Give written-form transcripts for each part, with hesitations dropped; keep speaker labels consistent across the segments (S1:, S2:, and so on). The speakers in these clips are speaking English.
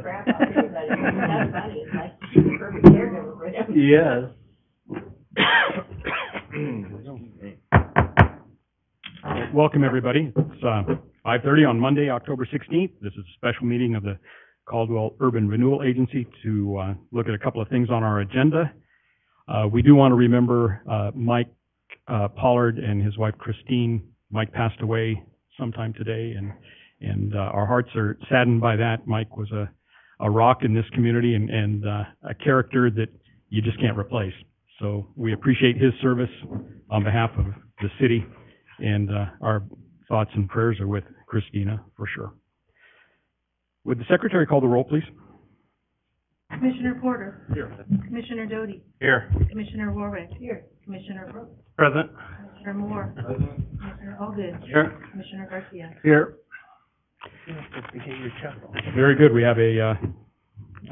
S1: crap out of anybody. That's funny. It's like the perfect caregiver for him.
S2: Yes.
S3: Welcome, everybody. It's 5:30 on Monday, October 16th. This is a special meeting of the Caldwell Urban Renewal Agency to look at a couple of things on our agenda. We do want to remember Mike Pollard and his wife Christine. Mike passed away sometime today, and our hearts are saddened by that. Mike was a rock in this community and a character that you just can't replace. So we appreciate his service on behalf of the city, and our thoughts and prayers are with Christina for sure. Would the secretary call the roll, please?
S4: Commissioner Porter.
S3: Here.
S4: Commissioner Doty.
S3: Here.
S4: Commissioner Warwick. Here. Commissioner Brooks.
S3: Present.
S4: Commissioner Moore.
S3: Present.
S4: Commissioner Allgood.
S3: Here.
S4: Commissioner Garcia.
S3: Here. Very good. We have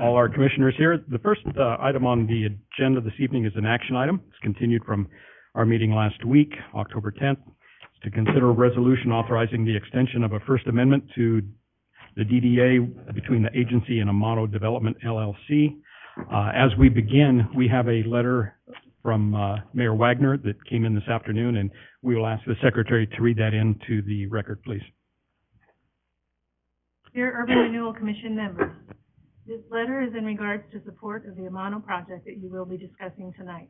S3: all our commissioners here. The first item on the agenda this evening is an action item. It's continued from our meeting last week, October 10th. It's to consider a resolution authorizing the extension of a First Amendment to the DDA between the agency and Amano Development, LLC. As we begin, we have a letter from Mayor Wagner that came in this afternoon, and we will ask the secretary to read that into the record, please.
S4: Dear Urban Renewal Commission members, this letter is in regards to support of the Amano project that you will be discussing tonight.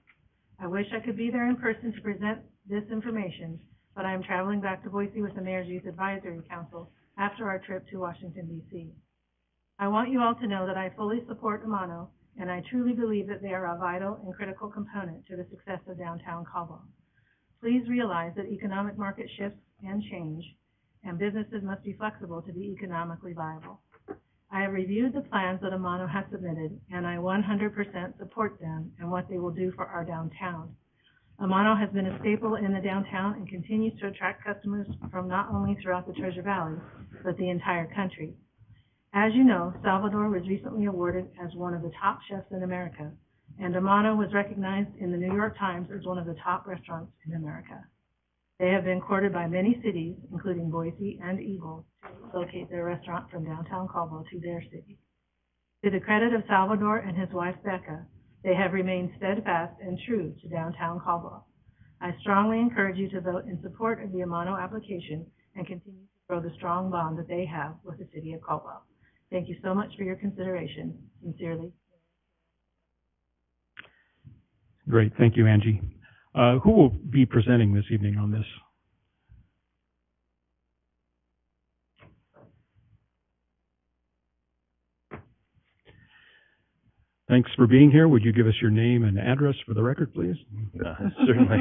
S4: I wish I could be there in person to present this information, but I am traveling back to Boise with the Mayor's Youth Advisory Council after our trip to Washington, D.C. I want you all to know that I fully support Amano, and I truly believe that they are a vital and critical component to the success of downtown Caldwell. Please realize that economic market shifts and change, and businesses must be flexible to be economically viable. I have reviewed the plans that Amano has submitted, and I 100% support them and what they will do for our downtown. Amano has been a staple in the downtown and continues to attract customers from not only throughout the Treasure Valley, but the entire country. As you know, Salvador was recently awarded as one of the top chefs in America, and Amano was recognized in the New York Times as one of the top restaurants in America. They have been courted by many cities, including Boise and Eagle, to locate their restaurant from downtown Caldwell to their city. To the credit of Salvador and his wife Becca, they have remained steadfast and true to downtown Caldwell. I strongly encourage you to vote in support of the Amano application and continue to grow the strong bond that they have with the city of Caldwell. Thank you so much for your consideration. Sincerely.
S3: Great. Thank you, Angie. Who will be presenting this evening on this? Thanks for being here. Would you give us your name and address for the record, please?
S2: Certainly.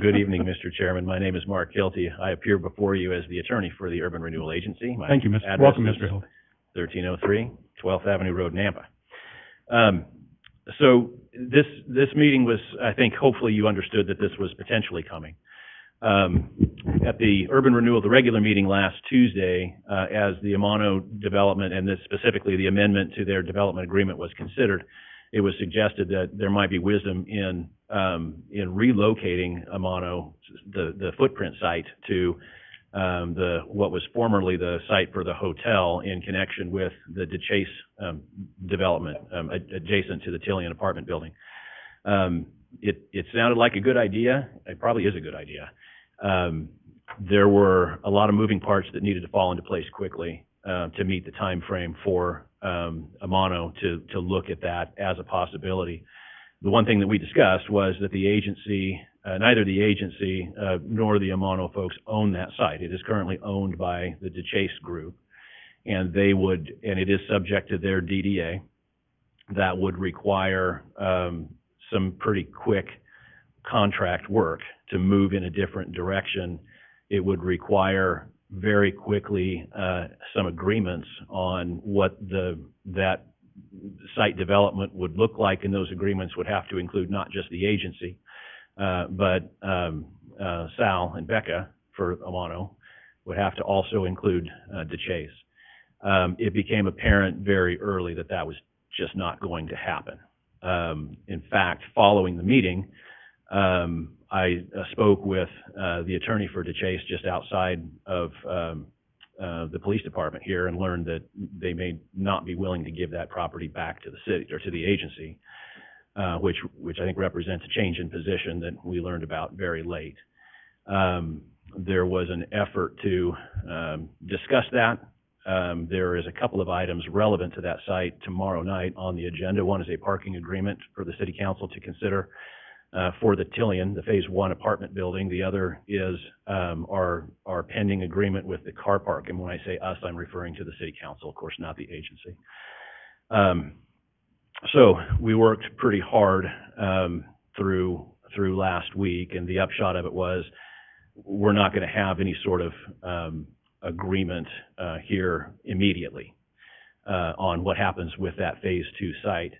S2: Good evening, Mr. Chairman. My name is Mark Hilty. I appear before you as the attorney for the Urban Renewal Agency.
S3: Thank you, Mr. Welcome, Mr. Hilty.
S2: 1303 12th Avenue Road, Nampa. So this meeting was, I think, hopefully you understood that this was potentially coming. At the Urban Renewal, the regular meeting last Tuesday, as the Amano development and this specifically the amendment to their development agreement was considered, it was suggested that there might be wisdom in relocating Amano, the footprint site, to what was formerly the site for the hotel in connection with the DeChase development adjacent to the Tillian apartment building. It sounded like a good idea. It probably is a good idea. There were a lot of moving parts that needed to fall into place quickly to meet the time frame for Amano to look at that as a possibility. The one thing that we discussed was that the agency, neither the agency nor the Amano folks own that site. It is currently owned by the DeChase group, and it is subject to their DDA. That would require some pretty quick contract work to move in a different direction. It would require very quickly some agreements on what that site development would look like, and those agreements would have to include not just the agency, but Sal and Becca for Amano would have to also include DeChase. It became apparent very early that that was just not going to happen. In fact, following the meeting, I spoke with the attorney for DeChase just outside of the police department here and learned that they may not be willing to give that property back to the city or to the agency, which I think represents a change in position that we learned about very late. There was an effort to discuss that. There is a couple of items relevant to that site tomorrow night on the agenda. One is a parking agreement for the city council to consider for the Tillion, the Phase 1 apartment building. The other is our pending agreement with the car park. And when I say us, I'm referring to the city council, of course, not the agency. So we worked pretty hard through last week, and the upshot of it was we're not going to have any sort of agreement here immediately on what happens with that Phase 2 site.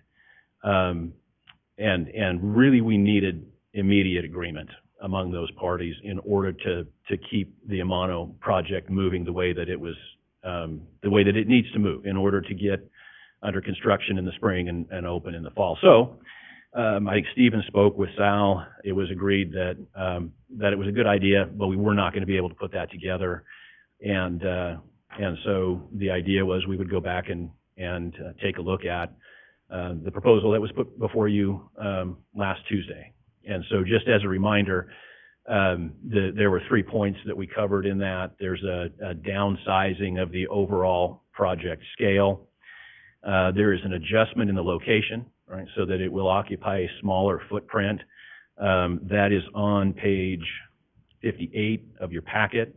S2: And really we needed immediate agreement among those parties in order to keep the Amano project moving the way that it was, the way that it needs to move in order to get under construction in the spring and open in the fall. So I think Stephen spoke with Sal. It was agreed that it was a good idea, but we were not going to be able to put that together. And so the idea was we would go back and take a look at the proposal that was put before you last Tuesday. And so just as a reminder, there were 3 points that we covered in that. There's a downsizing of the overall project scale. There is an adjustment in the location, right, so that it will occupy a smaller footprint. That is on page 58 of your packet.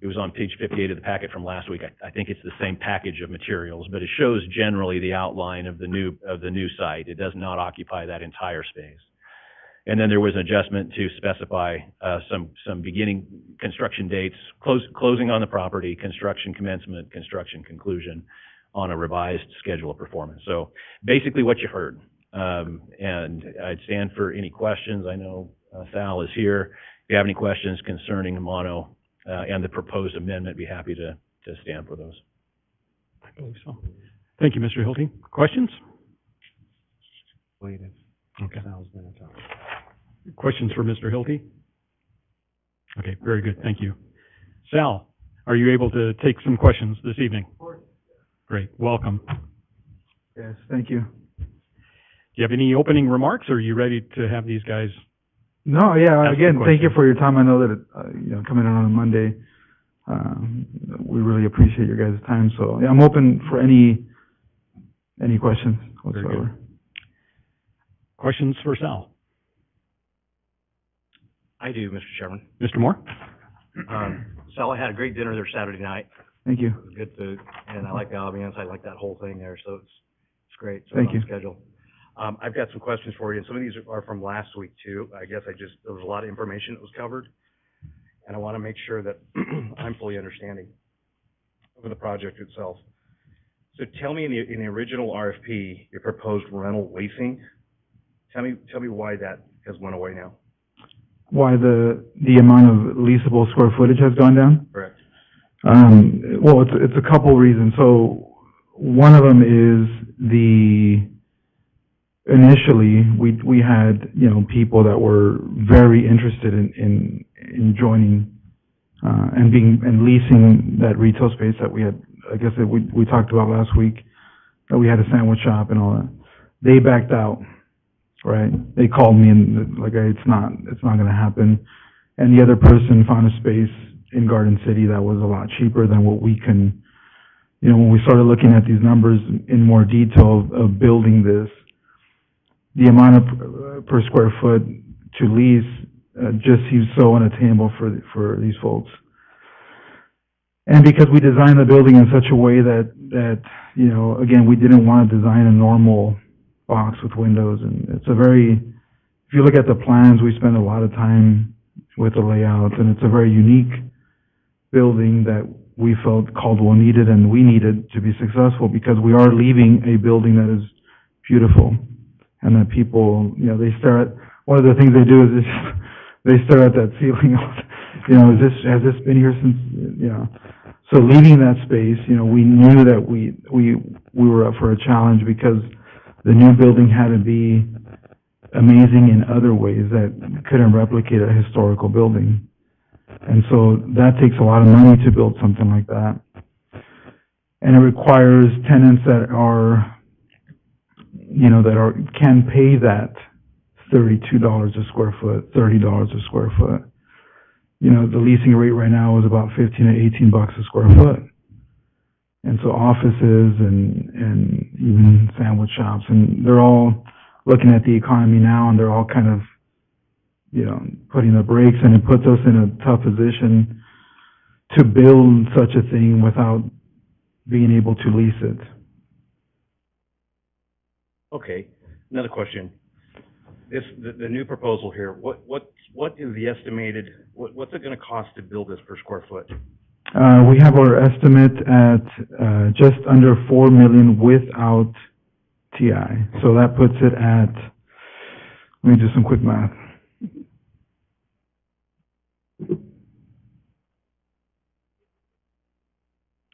S2: It was on page 58 of the packet from last week. I think it's the same package of materials, but it shows generally the outline of the new site. It does not occupy that entire space. And then there was an adjustment to specify some beginning construction dates, closing on the property, construction commencement, construction conclusion on a revised schedule of performance. So basically what you heard. And I'd stand for any questions. I know Sal is here. If you have any questions concerning Amano and the proposed amendment, be happy to stand for those.
S3: I believe so. Thank you, Mr. Hilty. Questions?
S5: Waited.
S3: Okay.
S5: Sal's gonna talk.
S3: Questions for Mr. Hilty? Okay, very good. Thank you. Sal, are you able to take some questions this evening? Of course. Great. Welcome.
S5: Yes, thank you.
S3: Do you have any opening remarks, or are you ready to have these guys?
S5: No, yeah,
S3: Ask
S5: again,
S3: the
S5: thank you
S3: question.
S5: for your time. I know that, coming in on a Monday, we really appreciate your guys' time. So, yeah, I'm open for any questions
S3: Very
S5: whatsoever.
S3: good. Questions for Sal?
S6: I do, Mr. Chairman.
S3: Mr. Moore?
S6: Sal, I had a great dinner there Saturday night.
S5: Thank you.
S6: It was good food, and I like the ambiance. I like that whole thing there, so it's great. So
S5: Thank
S6: it's on
S5: you.
S6: schedule. I've got some questions for you, and some of these are from last week too. I guess there was a lot of information that was covered, and I want to make sure that I'm fully understanding of the project itself. So tell me, in the original RFP, your proposed rental leasing, tell me why that has went away now.
S5: Why the amount of leasable square footage has gone down?
S6: Correct.
S5: Well, it's a couple reasons. So one of them is initially we had, people that were very interested in joining, and leasing that retail space that we had, I guess that we talked about last week, that we had a sandwich shop and all that. They backed out, right? They called me and like, it's not going to happen. And the other person found a space in Garden City that was a lot cheaper than what we can, when we started looking at these numbers in more detail of building this, the amount of per square foot to lease just seems so unattainable for these folks. And because we designed the building in such a way that again, we didn't want to design a normal box with windows, and if you look at the plans, we spend a lot of time with the layouts, and it's a very unique building that we felt Caldwell needed and we needed to be successful, because we are leaving a building that is beautiful, and that people, they stare at, one of the things they do is they stare at that ceiling, has this been here since, So leaving that space, we knew that we were up for a challenge, because the new building had to be amazing in other ways that couldn't replicate a historical building. And so that takes a lot of money to build something like that. And it requires tenants that are, can pay that $32 a square foot, $30 a square foot. The leasing rate right now is about 15 to 18 bucks a square foot. And so offices and even sandwich shops, and they're all looking at the economy now, and they're all kind of, putting the brakes, and it puts us in a tough position to build such a thing without being able to lease it.
S6: Okay, another question. The new proposal here, what is the estimated, what's it gonna cost to build this per square foot?
S5: We have our estimate at just under $4 million without TI. So that puts it at, let me do some quick math.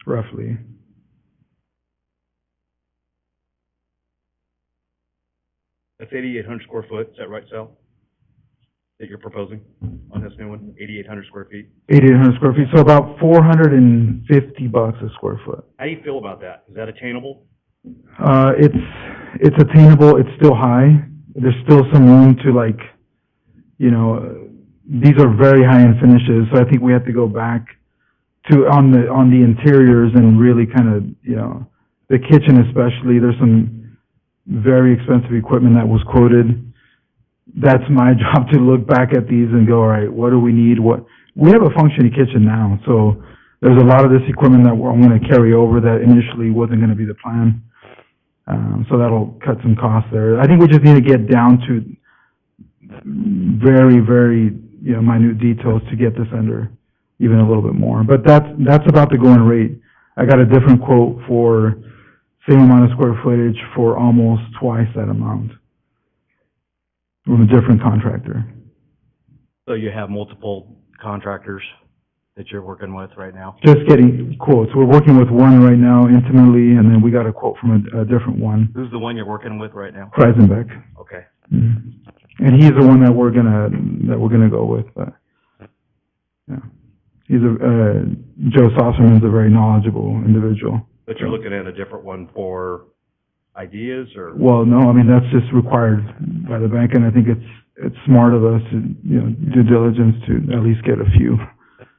S5: Roughly.
S6: That's 8,800 square foot, is that right, Sal? That you're proposing on this new one, 8,800 square feet?
S5: 8,800 square feet, so about 450 bucks a square foot.
S6: How do you feel about that? Is that attainable?
S5: It's attainable, it's still high. There's still some room to these are very high-end finishes, so I think we have to go back to, on the interiors and really kind of, the kitchen especially, there's some very expensive equipment that was quoted. That's my job to look back at these and go, all right, what do we need? We have a functioning kitchen now, so there's a lot of this equipment that I'm going to carry over that initially wasn't going to be the plan. So that'll cut some costs there. I think we just need to get down to very, very, minute details to get this under even a little bit more. But that's about the going rate. I got a different quote for same amount of square footage for almost twice that amount from a different contractor.
S6: So you have multiple contractors that you're working with right now?
S5: Just getting quotes. We're working with one right now intimately, and then we got a quote from a different one.
S6: Who's the one you're working with right now?
S5: Freisenbeck.
S6: Okay.
S5: Mm-hmm. And he's the one that we're gonna go with. But yeah, he's Joe Sosserman's a very knowledgeable individual.
S6: But you're looking at a different one for ideas, or?
S5: Well, no, I mean that's just required by the bank, and I think it's smart of us to due diligence to at least get a few.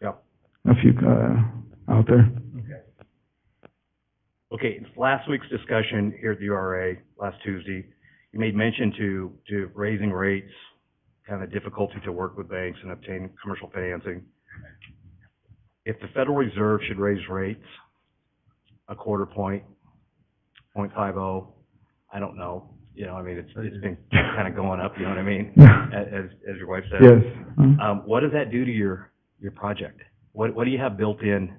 S6: Yep.
S5: A few out there.
S6: Okay, last week's discussion here at the URA, last Tuesday, you made mention to raising rates, kind of difficulty to work with banks and obtain commercial financing. If the Federal Reserve should raise rates a quarter point, 0.50, I don't know. It's been kind of going up, you know what I mean? As your wife said.
S5: Yes.
S6: What does that do to your project? What do you have built in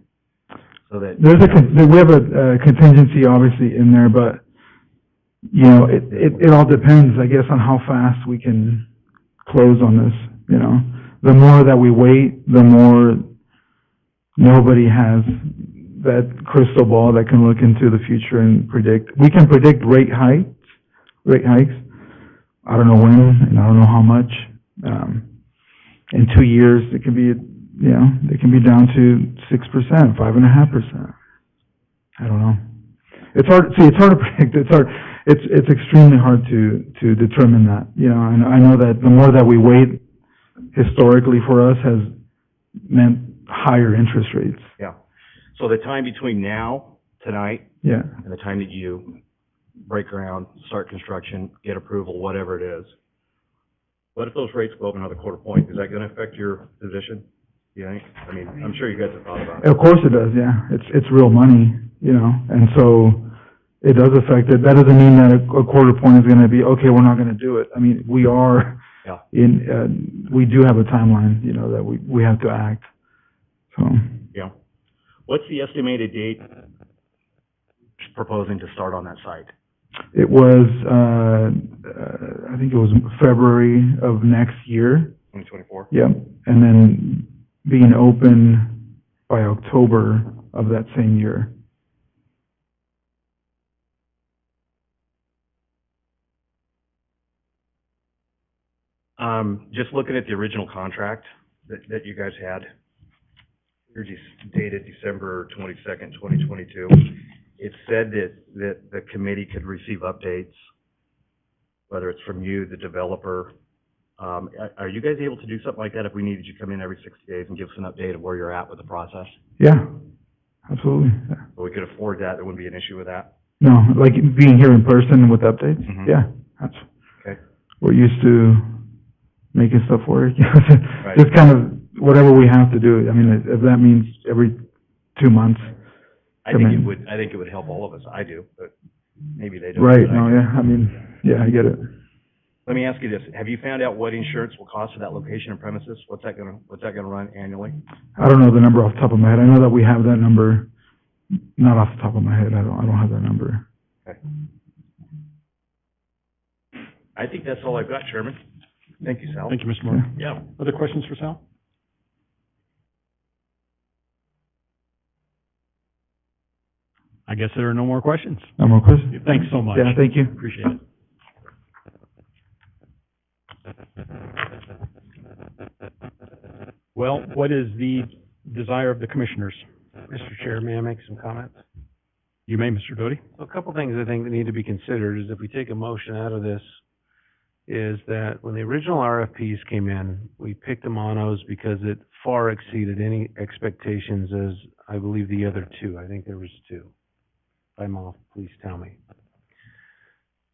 S6: so that?
S5: We have a contingency obviously in there, but it all depends, I guess, on how fast we can close on this. The more that we wait, the more nobody has that crystal ball that can look into the future and predict. We can predict rate hikes. I don't know when, and I don't know how much. In 2 years, it can be, they can be down to 6%, 5.5%. I don't know. It's hard to predict. It's extremely hard to determine that. I know that the more that we wait, historically for us, has meant higher interest rates.
S6: Yeah. So the time between now, tonight,
S5: Yeah.
S6: and the time that you break ground, start construction, get approval, whatever it is, what if those rates go up another quarter point? Is that going to affect your position, do you think? I mean, I'm sure you guys have thought about it.
S5: Of course it does, yeah. It's real money, and so it does affect it. That doesn't mean that a quarter point is going to be, okay, we're not going to do it. I mean, we are we do have a timeline, that we have to act, so.
S6: Yeah. What's the estimated date proposing to start on that site?
S5: It was, I think it was February of next year.
S6: 2024?
S5: Yep, and then being open by October of that same year.
S6: Just looking at the original contract that you guys had, You're just dated December 22nd, 2022. It said that the committee could receive updates, whether it's from you, the developer. Are you guys able to do something like that if we needed you to come in every 60 days and give us an update of where you're at with the process?
S5: Yeah, absolutely. Yeah.
S6: So we could afford that. There wouldn't be an issue with that.
S5: No, like being here in person with updates?
S6: Mhm.
S5: Yeah, that's,
S6: Okay.
S5: we're used to making stuff work.
S6: Right.
S5: Just kind of whatever we have to do. I mean, if that means every 2 months.
S6: I think it would help all of us. I do, but maybe they don't.
S5: Right,
S6: but I
S5: no,
S6: do.
S5: yeah, I mean, yeah, I get it.
S6: Let me ask you this. Have you found out what insurance will cost for that location and premises? What's that gonna run annually?
S5: I don't know the number off the top of my head. I know that we have that number, not off the top of my head. I don't have that number.
S6: Okay. I think that's all I've got, Chairman. Thank you, Sal.
S3: Thank you, Mr. Moore.
S6: Yeah.
S3: Other questions for Sal? I guess there are no more questions.
S5: No more questions?
S3: Thanks so much.
S5: Yeah, thank you.
S3: Appreciate it. Well, what is the desire of the commissioners?
S7: Mr. Chair, may I make some comments?
S3: You may, Mr. Doty.
S7: So a couple things I think that need to be considered is if we take a motion out of this, is that when the original RFPs came in, we picked the monos because it far exceeded any expectations as, I believe, the other two. I think there was two. If I'm off, please tell me.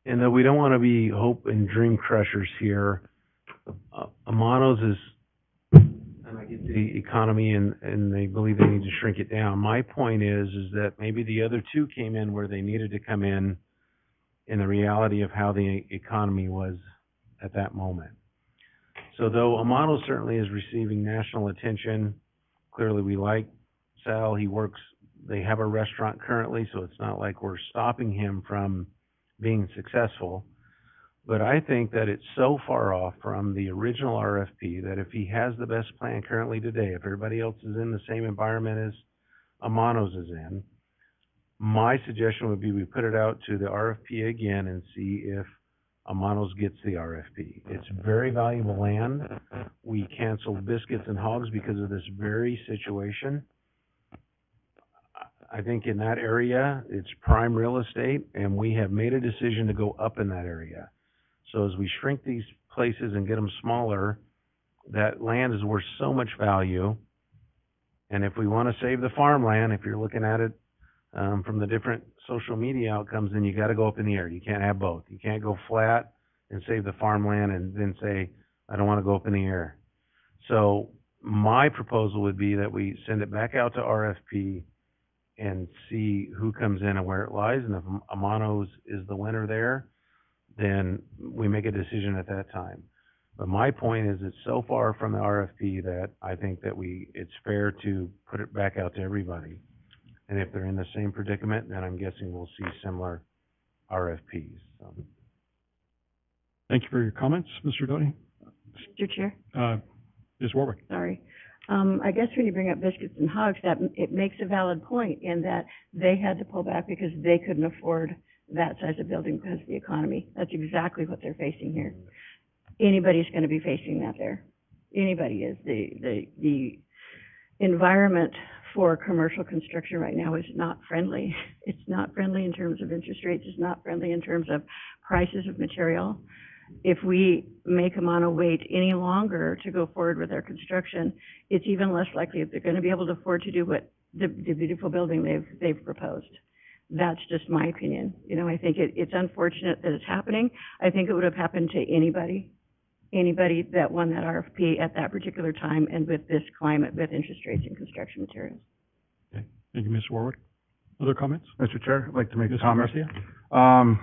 S7: And though we don't want to be hope and dream crushers here, monos is, and I get the economy and they believe they need to shrink it down. My point is that maybe the other two came in where they needed to come in the reality of how the economy was at that moment. So though Amano certainly is receiving national attention, clearly we like Sal, they have a restaurant currently, so it's not like we're stopping him from being successful. But I think that it's so far off from the original RFP that if he has the best plan currently today, if everybody else is in the same environment as Amano's is in, my suggestion would be we put it out to the RFP again and see if Amano's gets the RFP. It's very valuable land. We canceled Biscuits and Hogs because of this very situation. I think in that area, it's prime real estate, and we have made a decision to go up in that area. So as we shrink these places and get them smaller, that land is worth so much value. And if we want to save the farmland, if you're looking at it from the different social media outcomes, then you got to go up in the air. You can't have both. You can't go flat and save the farmland and then say, I don't want to go up in the air. So my proposal would be that we send it back out to RFP and see who comes in and where it lies. And if Amano's is the winner there, then we make a decision at that time. But my point is it's so far from the RFP that I think that it's fair to put it back out to everybody. And if they're in the same predicament, then I'm guessing we'll see similar RFPs. So.
S3: Thank you for your comments, Mr. Doty.
S1: Mr. Chair,
S3: Ms. Warwick.
S1: sorry. I guess when you bring up Biscuits and Hogs, that it makes a valid point in that they had to pull back because they couldn't afford that size of building because of the economy. That's exactly what they're facing here. Anybody's going to be facing that there. Anybody is. The environment for commercial construction right now is not friendly. It's not friendly in terms of interest rates. It's not friendly in terms of prices of material. If we make Amano wait any longer to go forward with their construction, it's even less likely that they're going to be able to afford to do what the beautiful building they've proposed. That's just my opinion. You know, I think it's unfortunate that it's happening. I think it would have happened to anybody that won that RFP at that particular time and with this climate with interest rates and construction materials.
S3: Okay. Thank you, Ms. Warwick. Other comments?
S8: Mr. Chair, I'd like to make a
S3: Mr.
S8: comment.
S3: Garcia?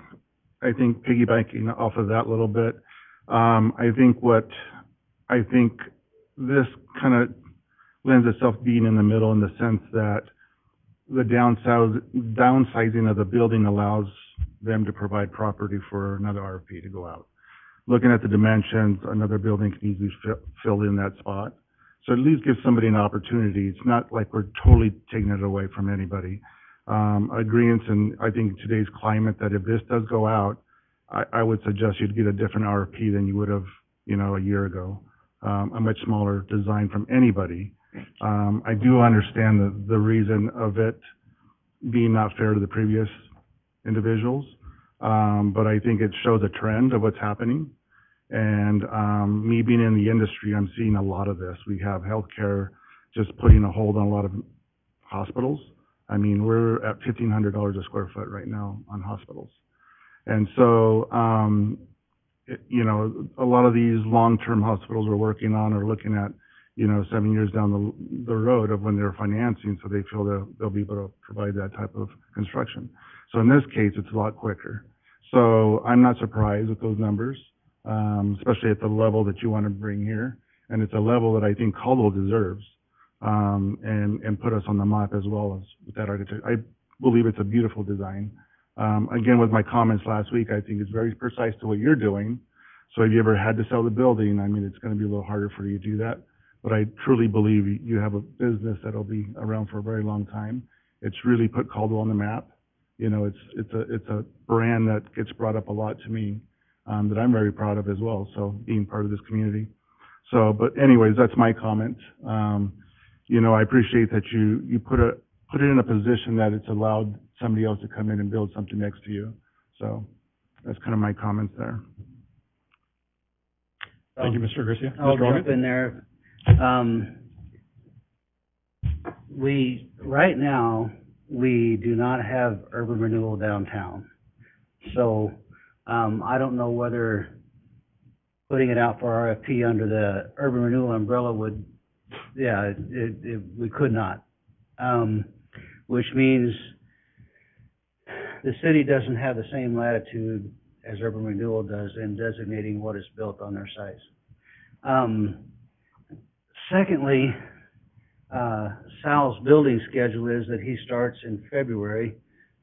S8: I think piggybacking off of that a little bit, I think this kind of lends itself being in the middle in the sense that the downsizing of the building allows them to provide property for another RFP to go out. Looking at the dimensions, another building can easily fill in that spot. So at least give somebody an opportunity. It's not like we're totally taking it away from anybody. Agreements, and I think today's climate that if this does go out, I would suggest you'd get a different RFP than you would have, a year ago. A much smaller design from anybody. I do understand the reason of it being not fair to the previous individuals, but I think it shows a trend of what's happening. And me being in the industry, I'm seeing a lot of this. We have healthcare just putting a hold on a lot of hospitals. I mean, we're at $1,500 a square foot right now on hospitals. And so, you know, a lot of these long-term hospitals we're working on are looking at, you know, 7 years down the road of when they're financing, so they feel they'll be able to provide that type of construction. So in this case, it's a lot quicker. So I'm not surprised with those numbers, especially at the level that you want to bring here. And it's a level that I think Caldwell deserves, and put us on the map as well as with that architecture. I believe it's a beautiful design. Again, with my comments last week, I think it's very precise to what you're doing. So if you ever had to sell the building, I mean, it's going to be a little harder for you to do that. But I truly believe you have a business that'll be around for a very long time. It's really put Caldwell on the map. You know, it's a brand that gets brought up a lot to me, that I'm very proud of as well. So being part of this community. So, but anyways, that's my comment. You know, I appreciate that you put it in a position that it's allowed somebody else to come in and build something next to you. So that's kind of my comments there.
S3: Thank you, Mr. Garcia.
S9: I'll
S3: Mr.
S9: jump
S3: Organ?
S9: in there. Right now, we do not have urban renewal downtown. So, I don't know whether putting it out for RFP under the urban renewal umbrella would, we could not. Which means the city doesn't have the same latitude as urban renewal does in designating what is built on their sites. Secondly, Sal's building schedule is that he starts in February,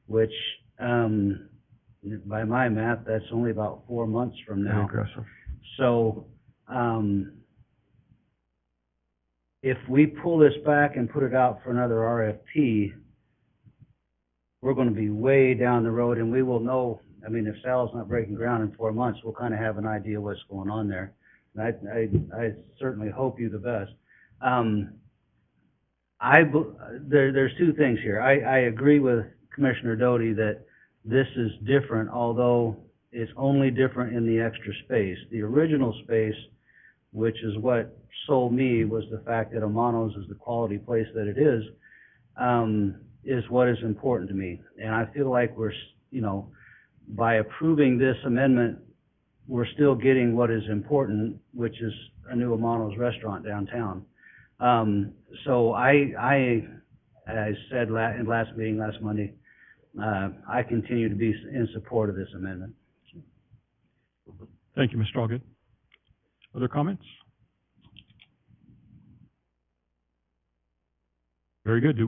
S9: which, by my math, that's only about 4 months from
S8: Very
S9: now.
S8: aggressive.
S9: So, if we pull this back and put it out for another RFP, we're going to be way down the road, and we will know. I mean, if Sal's not breaking ground in 4 months, we'll kind of have an idea what's going on there. And I certainly hope you the best. There's two things here. I agree with Commissioner Doty that this is different, although it's only different in the extra space. The original space, which is what sold me, was the fact that Amanos is the quality place that it is what is important to me. And I feel like we're, you know, by approving this amendment, we're still getting what is important, which is a new Amanos restaurant downtown. So I said in last meeting, last Monday, I continue to be in support of this amendment.
S3: Thank you, Mr. Allgood. Other comments? Very good.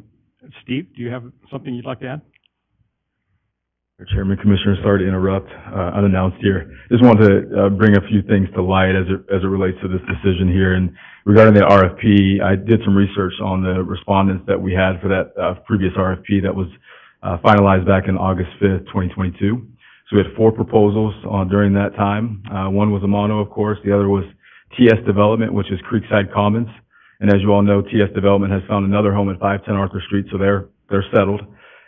S3: Steve, do you have something you'd like to add?
S10: Chairman, Commissioner, sorry to interrupt, unannounced here. Just wanted to bring a few things to light as it relates to this decision here. And regarding the RFP, I did some research on the respondents that we had for that previous RFP that was finalized back in August 5th, 2022. So we had 4 proposals during that time. One was Amano, of course. The other was TS Development, which is Creekside Commons. And as you all know, TS Development has found another home at 510 Arthur Street, so they're settled.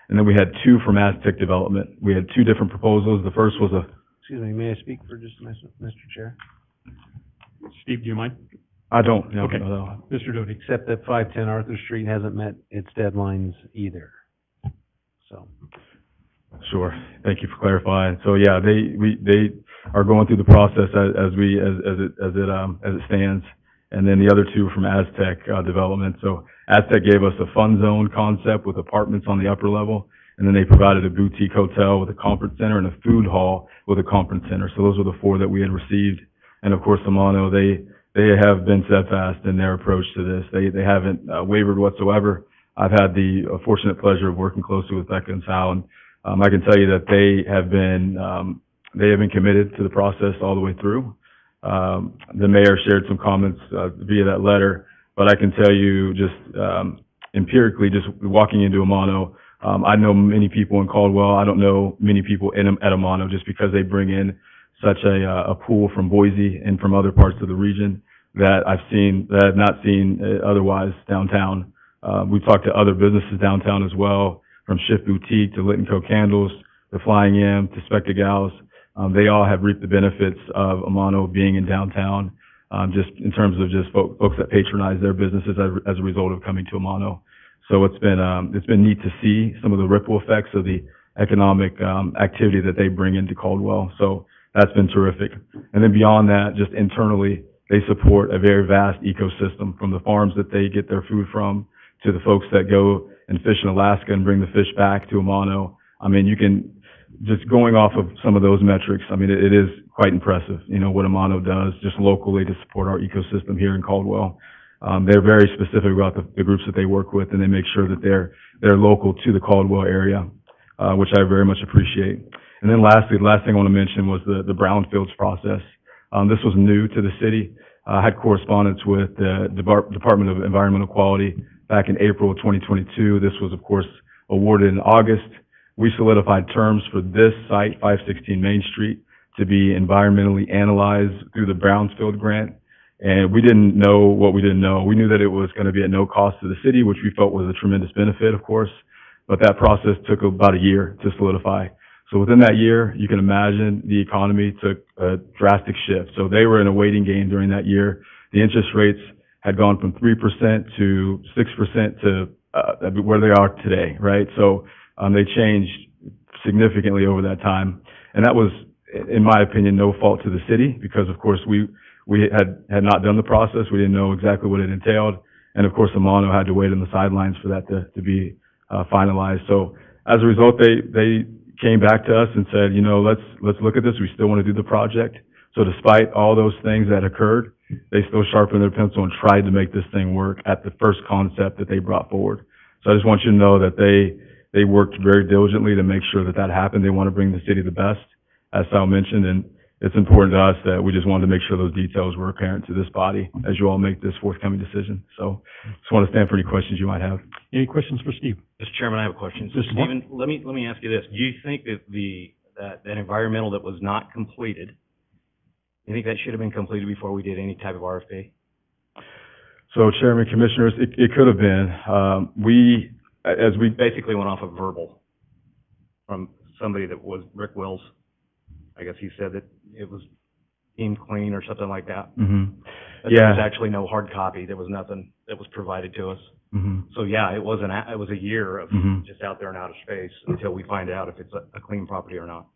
S10: And then we had 2 from Aztec Development. We had 2 different proposals. The first was
S7: Excuse me, may I speak for just a minute, Mr. Chair?
S3: Steve, do you mind?
S10: I don't. No,
S3: Okay.
S10: no.
S3: Mr. Doty.
S7: Except that 510 Arthur Street hasn't met its deadlines either. So,
S10: Sure. Thank you for clarifying. So yeah, they are going through the process as it stands. And then the other 2 from Aztec Development. So Aztec gave us a fun zone concept with apartments on the upper level, and then they provided a boutique hotel with a conference center and a food hall with a conference center. So those were the 4 that we had received. And of course, Amano, they have been steadfast in their approach to this. They haven't wavered whatsoever. I've had the fortunate pleasure of working closely with Becca and Sal, and I can tell you that they have been committed to the process all the way through. The mayor shared some comments via that letter, but I can tell you just empirically, just walking into Amano, I know many people in Caldwell. I don't know many people at Amano just because they bring in such a pool from Boise and from other parts of the region. that I've not seen otherwise downtown. We've talked to other businesses downtown as well, from Shift Boutique to Lit and Co. Candles, to Flying M, to Spectre Gals. They all have reaped the benefits of Amano being in downtown, just in terms of just folks that patronize their businesses as a result of coming to Amano. So it's been neat to see some of the ripple effects of the economic activity that they bring into Caldwell. So that's been terrific. And then beyond that, just internally, they support a very vast ecosystem, from the farms that they get their food from to the folks that go and fish in Alaska and bring the fish back to Amano. I mean, you can, just going off of some of those metrics, I mean, it is quite impressive, you know, what Amano does just locally to support our ecosystem here in Caldwell. They're very specific about the groups that they work with, and they make sure that they're local to the Caldwell area, which I very much appreciate. And then lastly, the last thing I want to mention was the brownfields process. This was new to the city. I had correspondence with the Department of Environmental Quality back in April of 2022. This was, of course, awarded in August. We solidified terms for this site, 516 Main Street, to be environmentally analyzed through the brownfield grant. And we didn't know what we didn't know. We knew that it was going to be at no cost to the city, which we felt was a tremendous benefit, of course. But that process took about a year to solidify. So within that year, you can imagine the economy took a drastic shift. So they were in a waiting game during that year. The interest rates had gone from 3% to 6% to where they are today, right? So they changed significantly over that time. And that was, in my opinion, no fault to the city, because of course we had not done the process. We didn't know exactly what it entailed. And of course, Amano had to wait on the sidelines for that to be finalized. So as a result, they came back to us and said, you know, let's look at this. We still want to do the project. So despite all those things that occurred, they still sharpened their pencil and tried to make this thing work at the first concept that they brought forward. So I just want you to know that they worked very diligently to make sure that happened. They want to bring the city the best, as Sal mentioned, and it's important to us that we just wanted to make sure those details were apparent to this body as you all make this forthcoming decision. So just want to stand for any questions you might have.
S3: Any questions for Steve?
S6: Mr. Chairman, I have a question. So
S3: Mr. Moore?
S6: Stephen, let me ask you this. Do you think that that environmental that was not completed, you think that should have been completed before we did any type of RFP?
S10: So Chairman, Commissioners, it could have been. We
S6: Basically went off of verbal from somebody that was Rick Wills. I guess he said that it was deemed clean or something like that.
S10: Mm-hmm.
S6: But
S10: Yeah.
S6: there was actually no hard copy. There was nothing that was provided to us.
S10: Mm-hmm.
S6: So yeah, it was a year of
S10: Mhm.
S6: just out there in outer space until we find out if it's a clean property or not.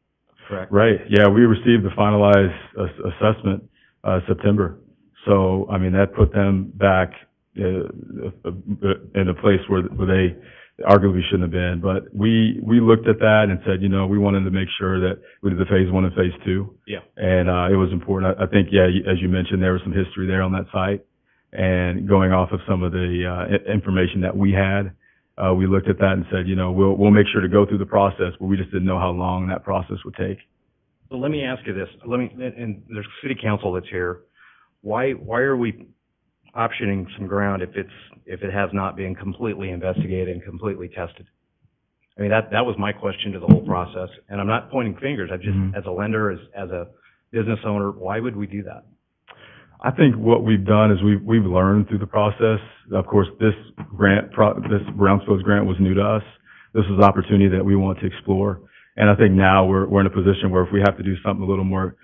S6: Correct?
S10: Right. Yeah, we received the finalized assessment September. So I mean, that put them back in a place where they arguably shouldn't have been. But we looked at that and said, you know, we wanted to make sure that we did the phase 1 and phase 2.
S6: Yeah.
S10: And it was important. I think, yeah, as you mentioned, there was some history there on that site. And going off of some of the information that we had, we looked at that and said, you know, we'll make sure to go through the process, but we just didn't know how long that process would take.
S6: So let me ask you this. And there's city council that's here. Why are we optioning some ground if it has not been completely investigated and completely tested? I mean, that was my question to the whole process. And I'm not pointing fingers. I just, as a lender, as a business owner, why would we do that?
S10: I think what we've done is we've learned through the process. Of course, this Brownfields grant was new to us. This was an opportunity that we want to explore. And I think now we're in a position where if we have to do something a little more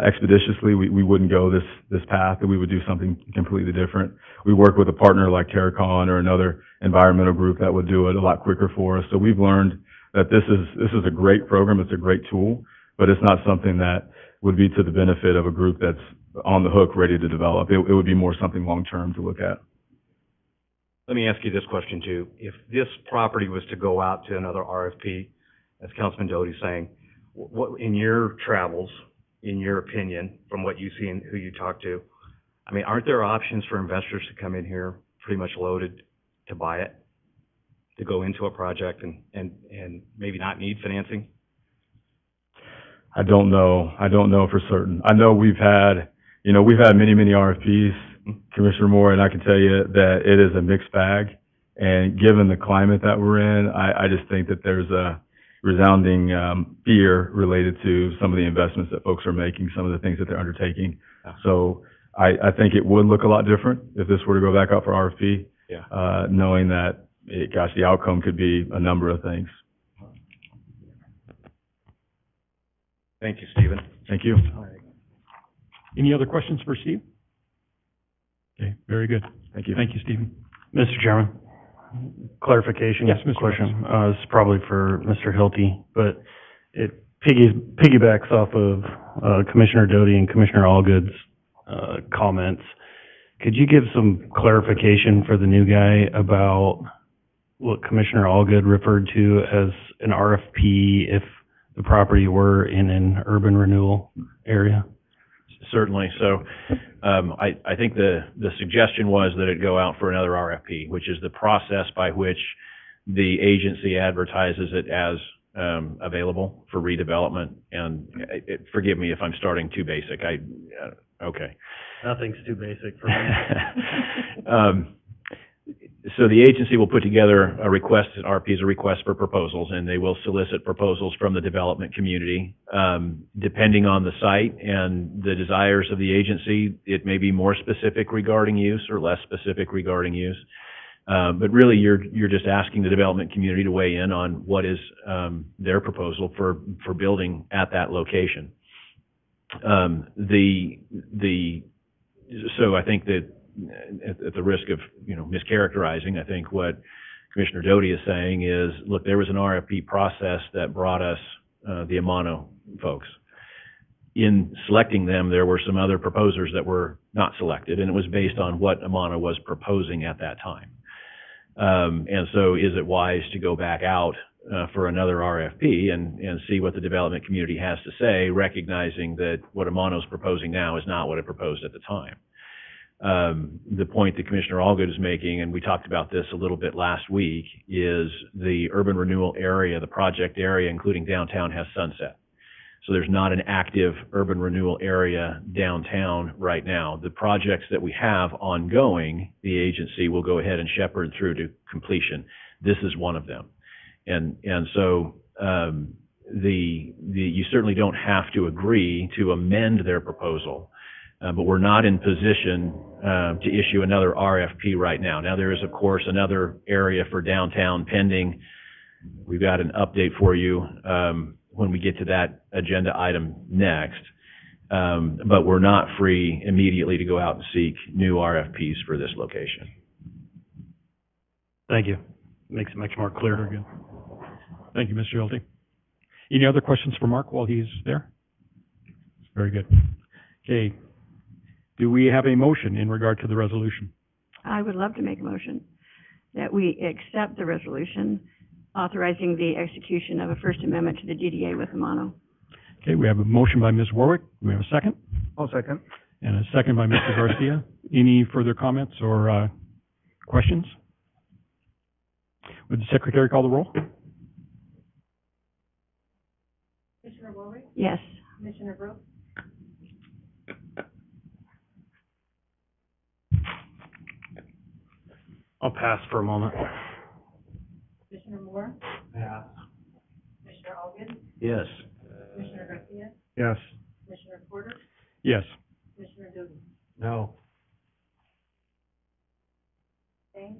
S10: expeditiously, we wouldn't go this path, and we would do something completely different. We work with a partner like Terracon or another environmental group that would do it a lot quicker for us. So we've learned that this is a great program. It's a great tool, but it's not something that would be to the benefit of a group that's on the hook, ready to develop. It would be more something long-term to look at.
S6: Let me ask you this question too. If this property was to go out to another RFP, as Councilman Doty's saying, what, in your travels, in your opinion, from what you see and who you talk to, I mean, aren't there options for investors to come in here pretty much loaded to buy it, to go into a project and maybe not need financing?
S10: I don't know. I don't know for certain. I know we've had many RFPs, Commissioner Moore, and I can tell you that it is a mixed bag. And given the climate that we're in, I just think that there's a resounding fear related to some of the investments that folks are making, some of the things that they're undertaking. So I think it would look a lot different if this were to go back out for RFP.
S2: Yeah.
S10: Knowing that, the outcome could be a number of things.
S6: Thank you, Stephen.
S10: Thank you.
S3: Any other questions for Steve? Okay, very good.
S10: Thank you.
S3: Thank you, Stephen.
S11: Mr. Chairman, clarification
S3: Yes, Mr.
S11: question. This is probably for Mr. Hilty, but it piggybacks off of Commissioner Doty and Commissioner Allgood's comments. Could you give some clarification for the new guy about what Commissioner Allgood referred to as an RFP if the property were in an urban renewal area?
S2: Certainly. So, I think the suggestion was that it go out for another RFP, which is the process by which the agency advertises it as available for redevelopment. And forgive me if I'm starting too basic. Okay.
S11: Nothing's too basic for me.
S2: So the agency will put together a request, an RFP is a request for proposals, and they will solicit proposals from the development community. Depending on the site and the desires of the agency, it may be more specific regarding use or less specific regarding use. But really, you're just asking the development community to weigh in on what is their proposal for building at that location. So I think that at the risk of, mischaracterizing, I think what Commissioner Doty is saying is, look, there was an RFP process that brought us the Amano folks. In selecting them, there were some other proposers that were not selected, and it was based on what Amano was proposing at that time. And so is it wise to go back out for another RFP and see what the development community has to say, recognizing that what Amano's proposing now is not what it proposed at the time? The point that Commissioner Allgood is making, and we talked about this a little bit last week, is the urban renewal area, the project area, including downtown, has sunset. So there's not an active urban renewal area downtown right now. The projects that we have ongoing, the agency will go ahead and shepherd through to completion. This is one of them. And so you certainly don't have to agree to amend their proposal. But we're not in position to issue another RFP right now. Now, there is, of course, another area for downtown pending. We've got an update for you when we get to that agenda item next. But we're not free immediately to go out and seek new RFPs for this location.
S11: Thank you. Makes it much more clear.
S3: Very good. Thank you, Mr. Hilty. Any other questions for Mark while he's there? Very good. Okay. Do we have a motion in regard to the resolution?
S1: I would love to make a motion that we accept the resolution authorizing the execution of a First Amendment to the DDA with Amano.
S3: Okay, we have a motion by Ms. Warwick. Do we have a second?
S8: I'll second.
S3: And a second by Mr. Garcia. Any further comments or questions? Would the secretary call the roll?
S4: Commissioner Warwick?
S1: Yes.
S4: Commissioner Brooks?
S11: I'll pass for a moment.
S4: Commissioner Moore?
S6: Yeah.
S4: Commissioner Allgood?
S9: Yes.
S4: Commissioner Garcia?
S8: Yes.
S4: Commissioner Porter?
S3: Yes.
S4: Commissioner Doty?
S7: No.
S4: Same?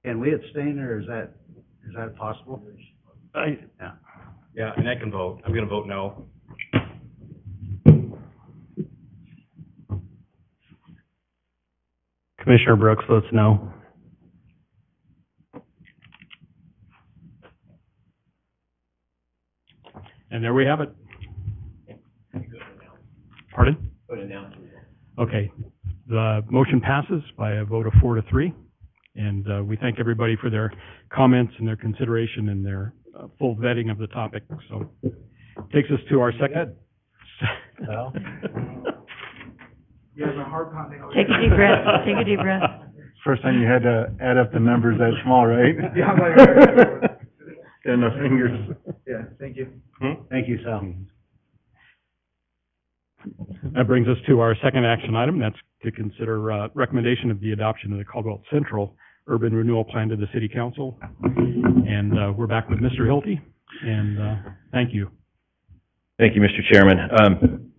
S9: Can we abstain, or is that possible?
S6: Yeah, and I can vote. I'm gonna vote no.
S11: Commissioner Brooks votes no.
S3: And there we have it. Pardon?
S2: Put it down.
S3: Okay. The motion passes by a vote of 4-3. And we thank everybody for their comments and their consideration and their full vetting of the topic. So takes us to our second.
S9: Well.
S5: You have a hard time.
S1: Take a deep breath. Take a deep breath.
S8: First time you had to add up the numbers that small, right?
S5: Yeah, I'm like,
S8: And the fingers.
S5: yeah, thank you.
S9: Thank you, Sal.
S3: That brings us to our second action item. That's to consider recommendation of the adoption of the Caldwell Central Urban Renewal Plan to the City Council. And we're back with Mr. Hilty. And thank you.
S2: Thank you, Mr. Chairman.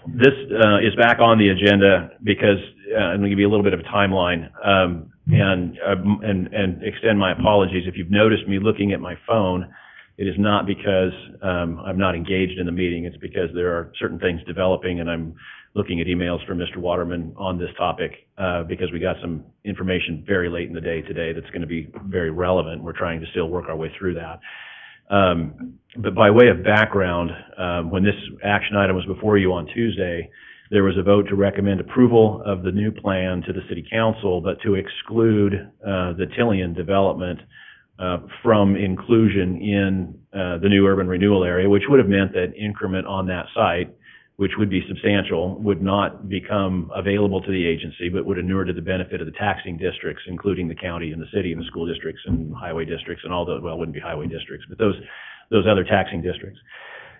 S2: This is back on the agenda because, I'm going to give you a little bit of a timeline, and extend my apologies. If you've noticed me looking at my phone, it is not because I'm not engaged in the meeting. It's because there are certain things developing, and I'm looking at emails from Mr. Waterman on this topic because we got some information very late in the day today that's going to be very relevant. We're trying to still work our way through that. But by way of background, when this action item was before you on Tuesday, there was a vote to recommend approval of the new plan to the City Council, but to exclude the Tillian development from inclusion in the new urban renewal area, which would have meant that increment on that site, which would be substantial, would not become available to the agency, but would inure to the benefit of the taxing districts, including the county and the city and the school districts and highway districts and all the, well, it wouldn't be highway districts, but those other taxing districts.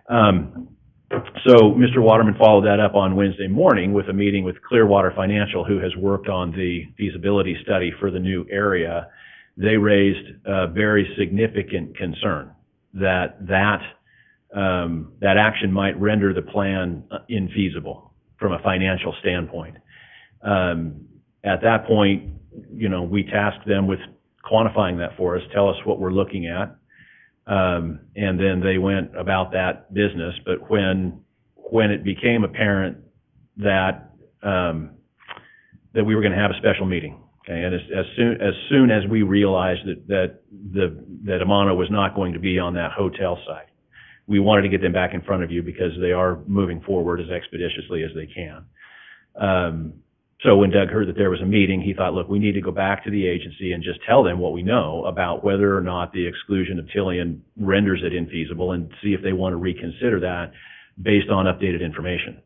S2: So Mr. Waterman followed that up on Wednesday morning with a meeting with Clearwater Financial, who has worked on the feasibility study for the new area. They raised a very significant concern that action might render the plan infeasible from a financial standpoint. At that point, we tasked them with quantifying that for us, tell us what we're looking at, and then they went about that business. But when it became apparent that we were going to have a special meeting, okay, and as soon as we realized that Amano was not going to be on that hotel site, we wanted to get them back in front of you because they are moving forward as expeditiously as they can. So when Doug heard that there was a meeting, he thought, look, we need to go back to the agency and just tell them what we know about whether or not the exclusion of Tillian renders it infeasible and see if they want to reconsider that based on updated information.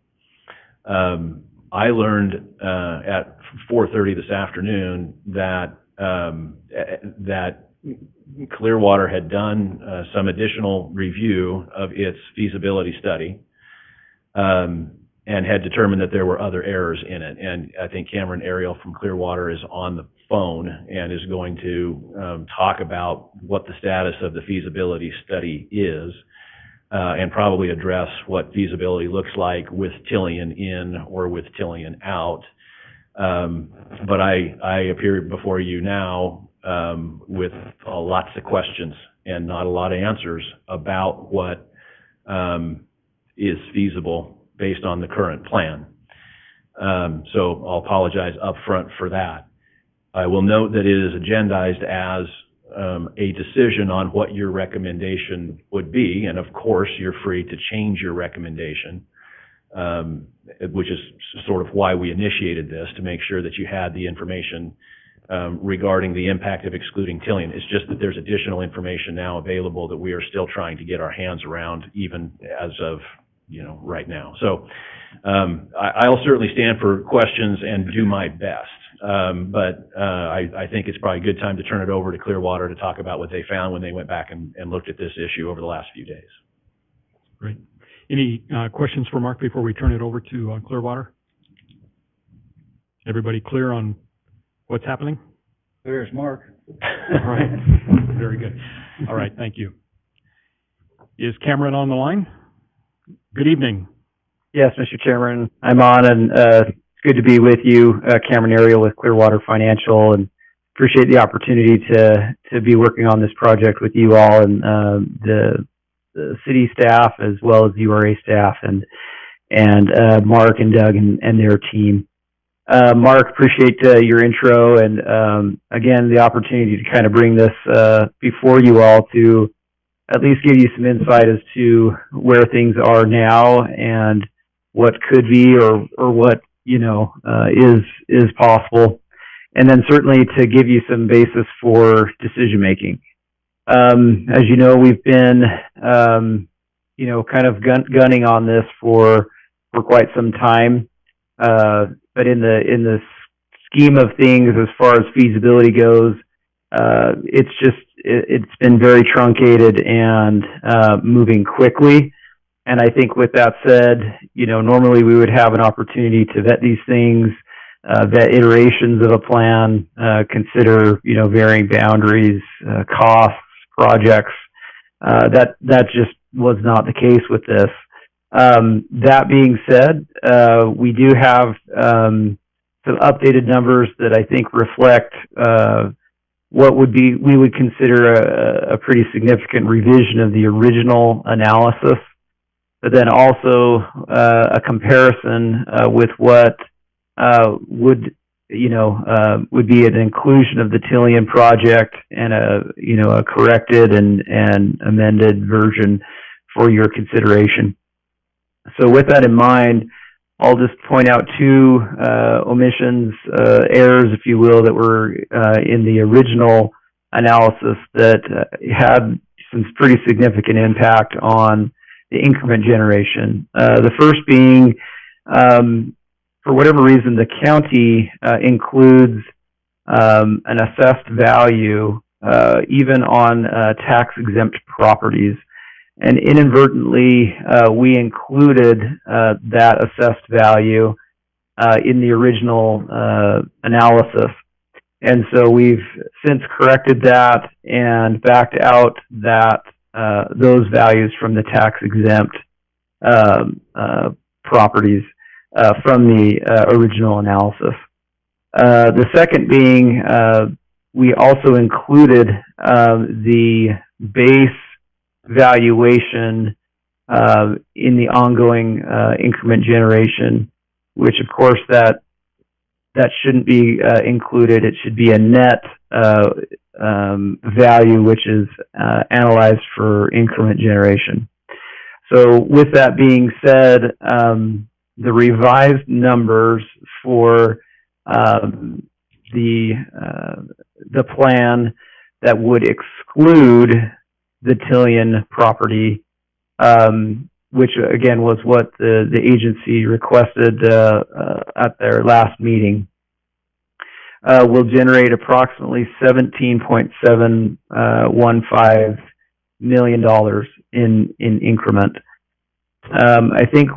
S2: I learned at 4:30 this afternoon that Clearwater had done some additional review of its feasibility study and had determined that there were other errors in it. And I think Cameron Ariel from Clearwater is on the phone and is going to talk about what the status of the feasibility study is and probably address what feasibility looks like with Tillian in or with Tillian out. But I appear before you now with lots of questions and not a lot of answers about what is feasible based on the current plan. So I'll apologize up front for that. I will note that it is agendized as a decision on what your recommendation would be, and of course you're free to change your recommendation, which is sort of why we initiated this, to make sure that you had the information regarding the impact of excluding Tillian. It's just that there's additional information now available that we are still trying to get our hands around, even as of right now. So I'll certainly stand for questions and do my best. But I think it's probably a good time to turn it over to Clearwater to talk about what they found when they went back and looked at this issue over the last few days.
S3: Great. Any questions for Mark before we turn it over to Clearwater? Everybody clear on what's happening?
S9: Clear as Mark.
S3: All right. Very good. All right. Thank you. Is Cameron on the line? Good evening.
S12: Yes, Mr. Chairman, I'm on, and it's good to be with you, Cameron Ariel with Clearwater Financial, and appreciate the opportunity to be working on this project with you all and the city staff as well as URA staff and Mark and Doug and their team. Mark, appreciate your intro and again the opportunity to kind of bring this before you all to at least give you some insight as to where things are now and what could be or what is possible, and then certainly to give you some basis for decision making. As you know, we've been kind of gunning on this for quite some time, but in the scheme of things, as far as feasibility goes, it's been very truncated and moving quickly. And I think with that said, normally we would have an opportunity to vet these things, vet iterations of a plan, consider, varying boundaries, costs, projects. That just was not the case with this. That being said, we do have some updated numbers that I think reflect what we would consider a pretty significant revision of the original analysis, but then also a comparison with what would be an inclusion of the Tillian project and a corrected and amended version for your consideration. So with that in mind, I'll just point out two omissions, errors, if you will, that were in the original analysis that had some pretty significant impact on the increment generation. The first being, for whatever reason, the county includes an assessed value even on tax-exempt properties. And inadvertently, we included that assessed value in the original analysis. And so we've since corrected that and backed out those values from the tax-exempt properties from the original analysis. The second being, we also included the base valuation in the ongoing increment generation, which of course that shouldn't be included. It should be a net value, which is analyzed for increment generation. So with that being said, the revised numbers for the plan that would exclude the Tillian property, which again was what the agency requested at their last meeting, will generate approximately $17.715 million in increment. I think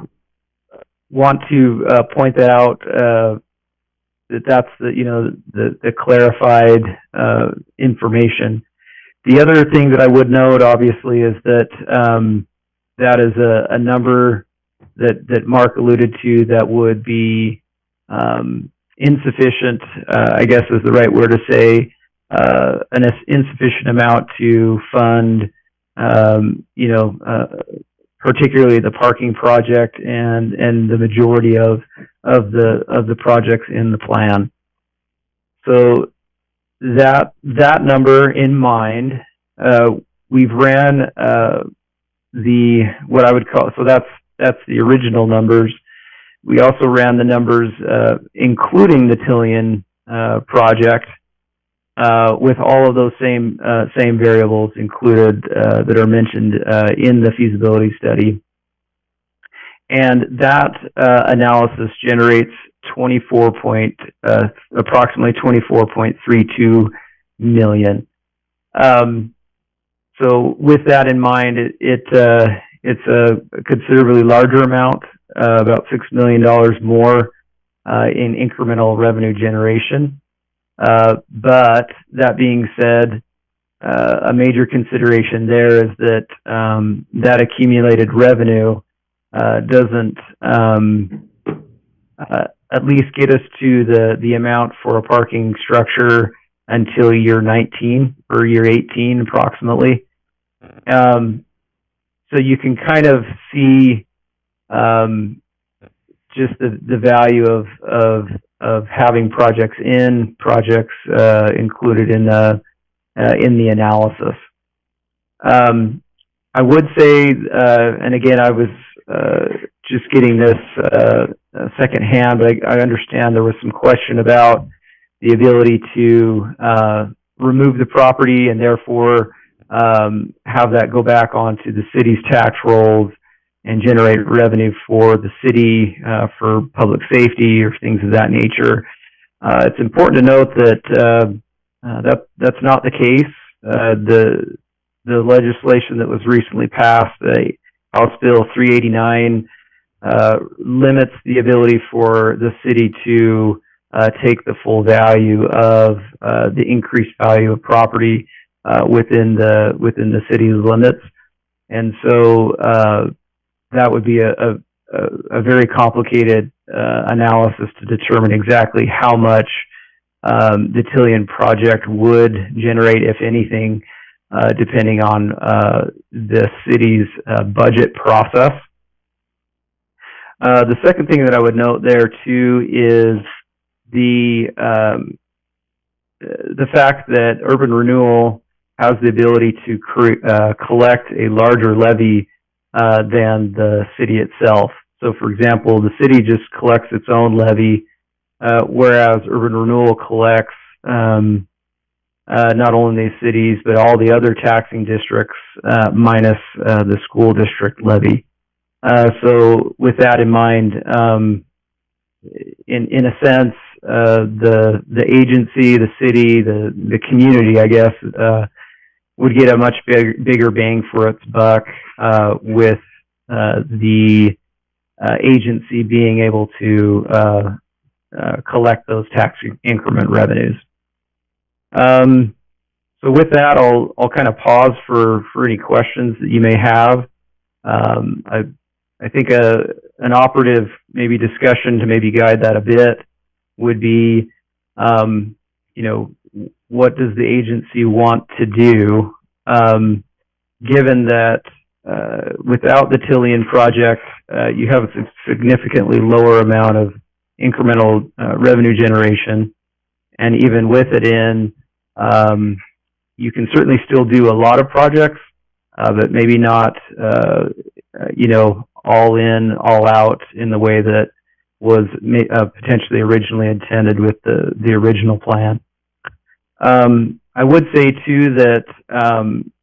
S12: want to point that out, that's the clarified information. The other thing that I would note, obviously, is that that is a number that Mark alluded to that would be insufficient, I guess is the right word to say, an insufficient amount to fund, particularly the parking project and the majority of the projects in the plan. So that number in mind, we've ran what I would call, so that's the original numbers. We also ran the numbers including the Tillian project with all of those same variables included that are mentioned in the feasibility study. And that analysis generates approximately 24.32 million. So with that in mind, it's a considerably larger amount, about $6 million more in incremental revenue generation. But that being said, a major consideration there is that that accumulated revenue doesn't at least get us to the amount for a parking structure until year 19 or year 18 approximately. So you can kind of see just the value of having projects included in the analysis. I would say, and again, I was just getting this secondhand, but I understand there was some question about the ability to remove the property and therefore have that go back onto the city's tax rolls and generate revenue for the city for public safety or things of that nature. It's important to note that that's not the case. The legislation that was recently passed, House Bill 389, limits the ability for the city to take the full value of the increased value of property within the city's limits. And so that would be a very complicated analysis to determine exactly how much the Tillian project would generate, if anything, depending on the city's budget process. The second thing that I would note there too is the fact that urban renewal has the ability to collect a larger levy than the city itself. So, for example, the city just collects its own levy, whereas urban renewal collects not only the cities but all the other taxing districts minus the school district levy. So, with that in mind, in a sense, the agency, the city, the community, I guess, would get a much bigger bang for its buck with the agency being able to collect those tax increment revenues. So with that, I'll kind of pause for any questions that you may have. I think an operative maybe discussion to maybe guide that a bit would be, what does the agency want to do, given that without the Tillian project, you have a significantly lower amount of incremental revenue generation, and even with it in, you can certainly still do a lot of projects, but maybe not, all in, all out in the way that was potentially originally intended with the original plan. I would say too that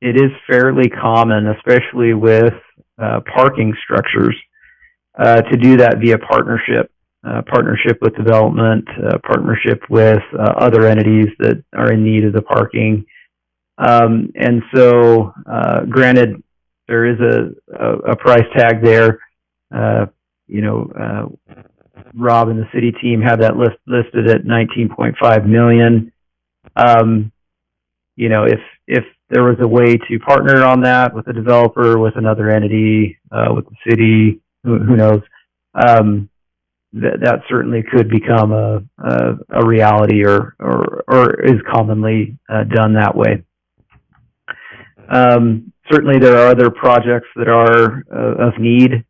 S12: it is fairly common, especially with parking structures, to do that via partnership with development, partnership with other entities that are in need of the parking. And so, granted, there is a price tag there. Rob and the city team had that listed at $19.5 million. If there was a way to partner on that with a developer, with another entity, with the city, who knows, that certainly could become a reality or is commonly done that way. Certainly there are other projects that are of need,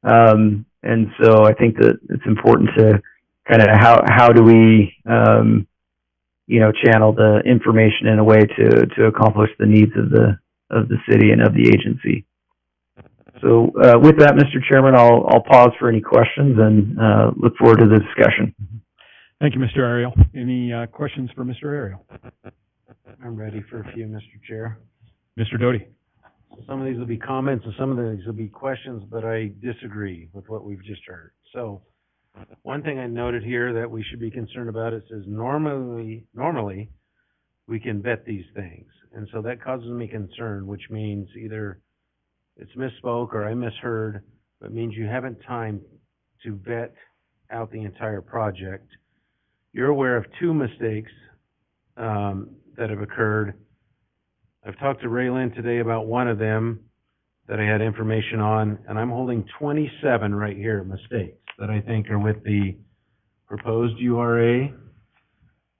S12: and so I think that it's important to kind of how do we channel the information in a way to accomplish the needs of the city and of the agency. So with that, Mr. Chairman, I'll pause for any questions and look forward to the discussion.
S3: Thank you, Mr. Ariel. Any questions for Mr. Ariel?
S7: I'm ready for a few, Mr. Chair.
S3: Mr. Doty?
S7: Some of these will be comments and some of these will be questions, but I disagree with what we've just heard. So one thing I noted here that we should be concerned about, it says normally we can vet these things. And so that causes me concern, which means either it's misspoke or I misheard, but means you haven't time to vet out the entire project. You're aware of 2 mistakes that have occurred. I've talked to Raylan today about one of them that I had information on, and I'm holding 27 right here, mistakes, that I think are with the proposed URA.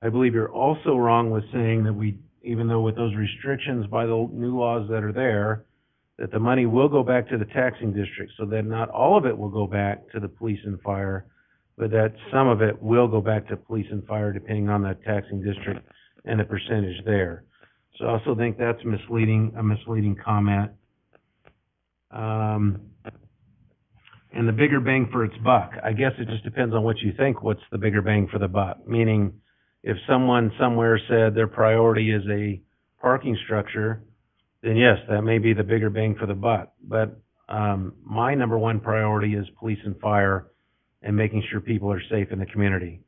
S7: I believe you're also wrong with saying that even though with those restrictions by the new laws that are there, that the money will go back to the taxing district, so that not all of it will go back to the police and fire, but that some of it will go back to police and fire depending on that taxing district and the percentage there. So I also think that's a misleading comment. And the bigger bang for its buck, I guess it just depends on what you think, what's the bigger bang for the buck. Meaning, if someone somewhere said their priority is a parking structure, then yes, that may be the bigger bang for the buck. But my number one priority is police and fire and making sure people are safe in the community.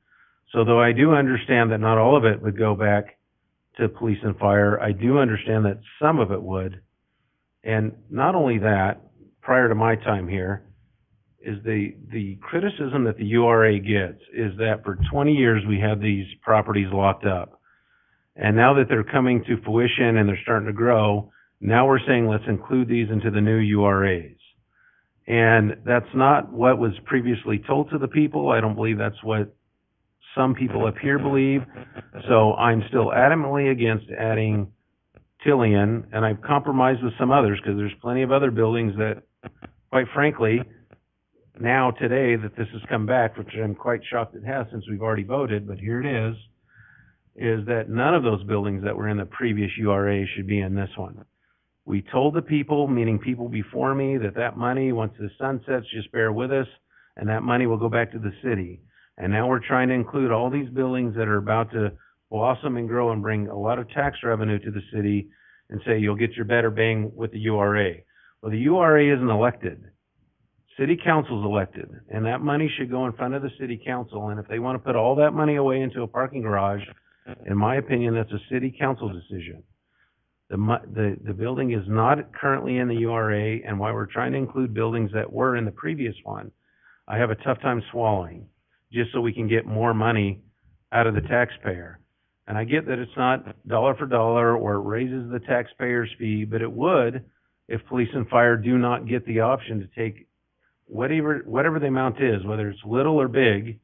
S7: So though I do understand that not all of it would go back to police and fire, I do understand that some of it would. And not only that, prior to my time here, is the criticism that the URA gets is that for 20 years we had these properties locked up. And now that they're coming to fruition and they're starting to grow, now we're saying let's include these into the new URAs. And that's not what was previously told to the people. I don't believe that's what some people up here believe. So I'm still adamantly against adding Tillian, and I've compromised with some others, because there's plenty of other buildings that, quite frankly, now today that this has come back, which I'm quite shocked it has since we've already voted, but here it is that none of those buildings that were in the previous URA should be in this one. We told the people, meaning people before me, that money, once the sun sets, just bear with us, and that money will go back to the city. And now we're trying to include all these buildings that are about to blossom and grow and bring a lot of tax revenue to the city, and say you'll get your better bang with the URA. Well, the URA isn't elected. City council's elected, and that money should go in front of the city council, and if they want to put all that money away into a parking garage, in my opinion, that's a city council decision. The building is not currently in the URA, and while we're trying to include buildings that were in the previous one, I have a tough time swallowing, just so we can get more money out of the taxpayer. And I get that it's not dollar for dollar or it raises the taxpayer's fee, but it would if police and fire do not get the option to take whatever the amount is, whether it's little or big.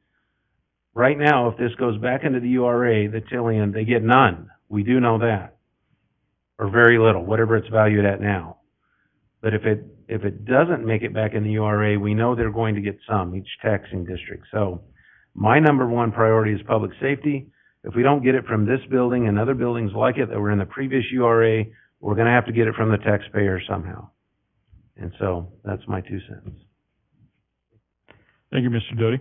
S7: Right now, if this goes back into the URA, the Tillian, they get none. We do know that. Or very little, whatever it's valued at now. But if it doesn't make it back in the URA, we know they're going to get some, each taxing district. So my number one priority is public safety. If we don't get it from this building and other buildings like it that were in the previous URA, we're going to have to get it from the taxpayer somehow. And so that's my 2 cents.
S3: Thank you, Mr. Doty.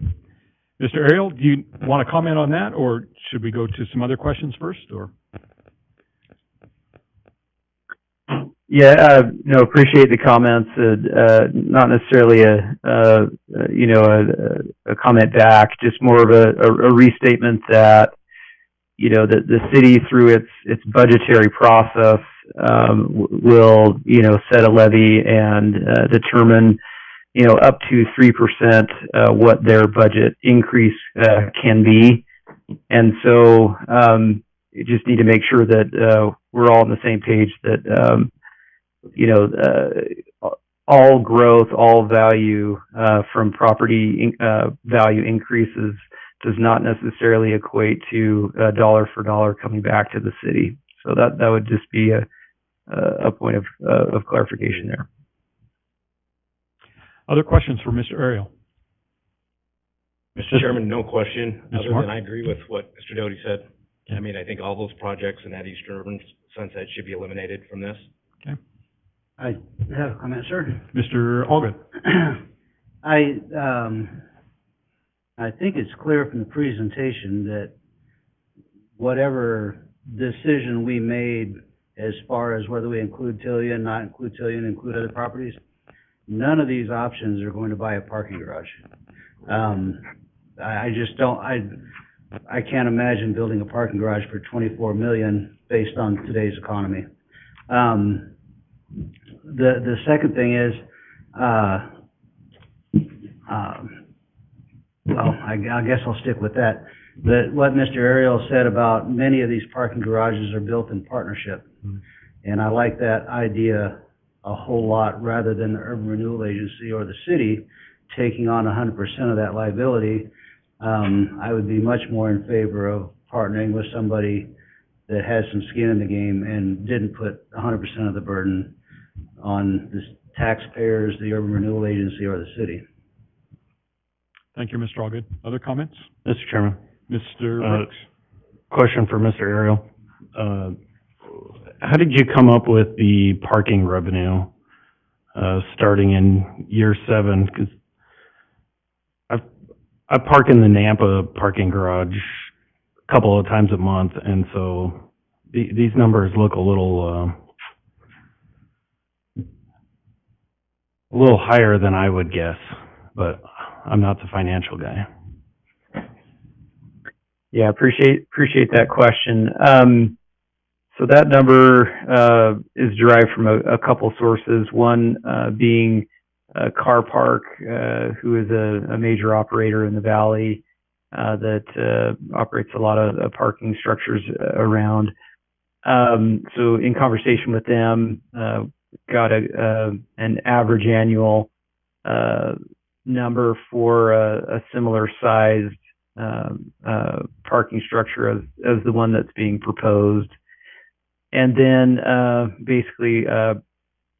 S3: Mr. Ariel, do you want to comment on that, or should we go to some other questions first, or?
S12: Yeah, no, appreciate the comments. Not necessarily a comment back, just more of a restatement that, the city through its budgetary process, will, set a levy and, determine, up to 3%, what their budget increase, can be. And so, you just need to make sure that, we're all on the same page that, all growth, all value, from property, value increases does not necessarily equate to, dollar for dollar coming back to the city. So that would just be a point of clarification there.
S3: Other questions for Mr. Ariel?
S6: Mr. Chairman, no question,
S3: Mr.
S6: other
S3: Mark?
S6: than I agree with what Mr. Doty said.
S3: Okay.
S6: I mean, I think all those projects in that Eastern Urban Sunset should be eliminated from this.
S3: Okay.
S9: I have a comment, sir.
S3: Mr. Allgood?
S9: I think it's clear from the presentation that whatever decision we made as far as whether we include Tillian, not include Tillian, include other properties, none of these options are going to buy a parking garage. I just don't, I can't imagine building a parking garage for $24 million based on today's economy. The second thing is, well, I guess I'll stick with that. What Mr. Ariel said about many of these parking garages are built in partnership. And I like that idea a whole lot, rather than the Urban Renewal Agency or the city taking on 100% of that liability. I would be much more in favor of partnering with somebody that has some skin in the game and didn't put 100% of the burden on the taxpayers, the Urban Renewal Agency, or the city.
S3: Thank you, Mr. Allgood. Other comments?
S11: Mr. Chairman,
S3: Mr. Brooks?
S11: question for Mr. Ariel. How did you come up with the parking revenue, starting in year 7? Because I park in the Nampa parking garage a couple of times a month, and so these numbers look a little higher than I would guess, but I'm not the financial guy.
S12: Yeah, appreciate that question. So that number is derived from a couple sources. One being Car Park, who is a major operator in the valley that operates a lot of parking structures around. So in conversation with them, got an average annual number for a similar sized parking structure as the one that's being proposed. And then basically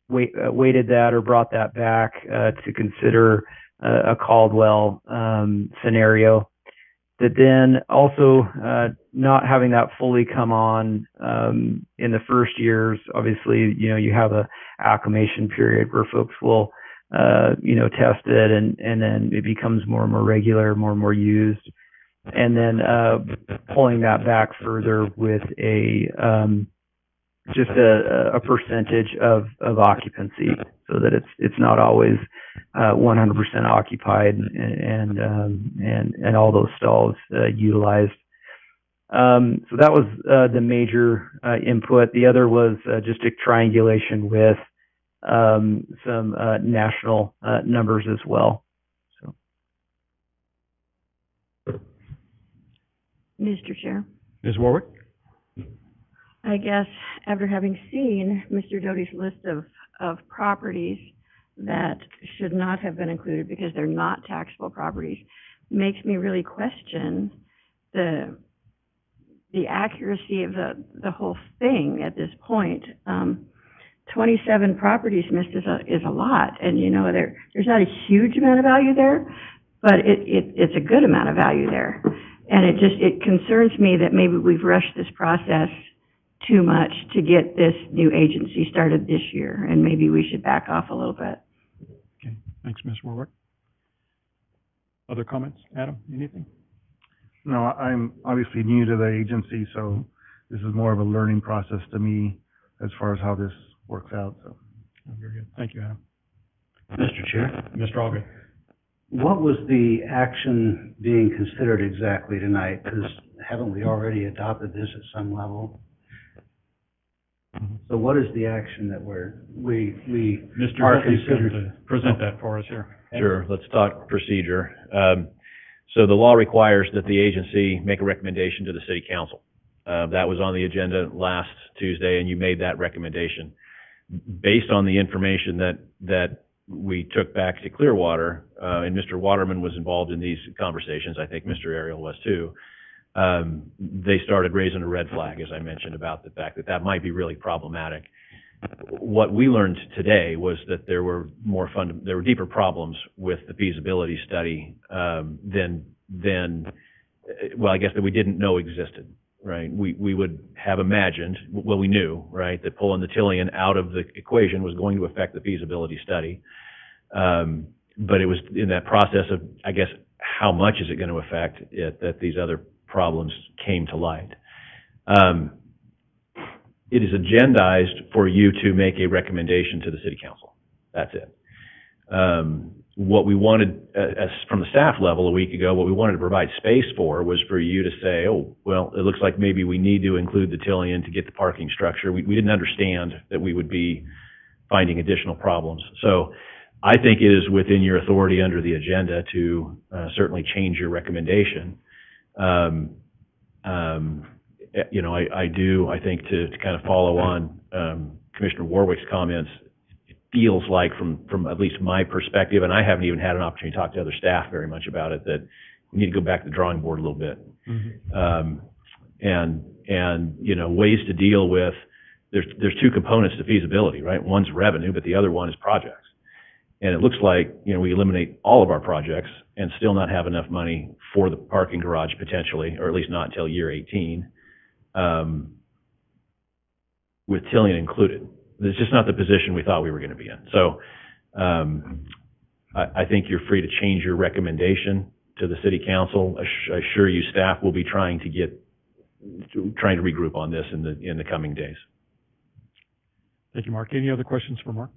S12: weighted that or brought that back to consider a Caldwell scenario. That then also not having that fully come on in the first years, obviously, you have a acclimation period where folks will test it, and then it becomes more and more regular, more and more used. And then pulling that back further with just a percentage of occupancy, so that it's not always 100% occupied and all those stalls utilized. So that was the major input. The other was just a triangulation with some national numbers as well. So,
S1: Mr. Chair,
S3: Ms. Warwick?
S1: I guess after having seen Mr. Doty's list of properties that should not have been included because they're not taxable properties, makes me really question the accuracy of the whole thing at this point. 27 properties missed is a lot, and there's not a huge amount of value there, but it's a good amount of value there. And it concerns me that maybe we've rushed this process too much to get this new agency started this year, and maybe we should back off a little bit.
S3: Okay, thanks, Ms. Warwick. Other comments? Adam, anything?
S8: No, I'm obviously new to the agency, so this is more of a learning process to me as far as how this works out, so.
S3: Oh, very good. Thank you, Adam.
S9: Mr. Chair,
S3: Mr. Allgood?
S9: what was the action being considered exactly tonight? Because haven't we already adopted this at some level? So what is the action that we
S3: Mr.
S9: are
S3: Hilty's going
S9: considered?
S3: to present that for us here.
S2: Sure, let's talk procedure. So the law requires that the agency make a recommendation to the city council. That was on the agenda last Tuesday, and you made that recommendation. Based on the information that we took back to Clearwater, and Mr. Waterman was involved in these conversations, I think Mr. Ariel was too, they started raising a red flag, as I mentioned, about the fact that might be really problematic. What we learned today was that there were deeper problems with the feasibility study than I guess that we didn't know existed, right? We would have imagined, well, we knew, right, that pulling the Tillian out of the equation was going to affect the feasibility study. But it was in that process of, I guess, how much is it going to affect it that these other problems came to light. It is agendized for you to make a recommendation to the city council. That's it. What we wanted, as from the staff level a week ago, what we wanted to provide space for was for you to say, oh, well, it looks like maybe we need to include the Tillian to get the parking structure. We didn't understand that we would be finding additional problems. So I think it is within your authority under the agenda to certainly change your recommendation. I think to kind of follow on Commissioner Warwick's comments, it feels like from at least my perspective, and I haven't even had an opportunity to talk to other staff very much about it, that we need to go back to the drawing board a little bit. Mm-hmm. And ways to deal with, there's two components to feasibility, right? One's revenue, but the other one is projects. And it looks like, we eliminate all of our projects and still not have enough money for the parking garage potentially, or at least not until year 18, with Tillian included. It's just not the position we thought we were going to be in. So I think you're free to change your recommendation to the city council. I assure you staff will be trying to regroup on this in the coming days.
S3: Thank you, Mark. Any other questions for Mark?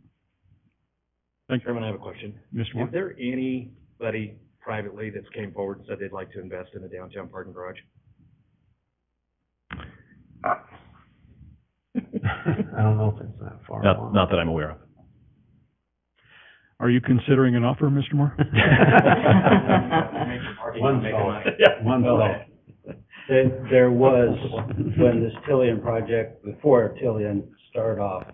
S3: Thank you.
S6: Chairman, I have a question.
S3: Mr. Moore?
S6: Is there anybody privately that's came forward and said they'd like to invest in a downtown parking garage?
S7: I don't know if it's that far along.
S2: Not that I'm aware of.
S3: Are you considering an offer, Mr. Moore?
S9: One thought. One thought. There was, when this Tillian project, before Tillian started off,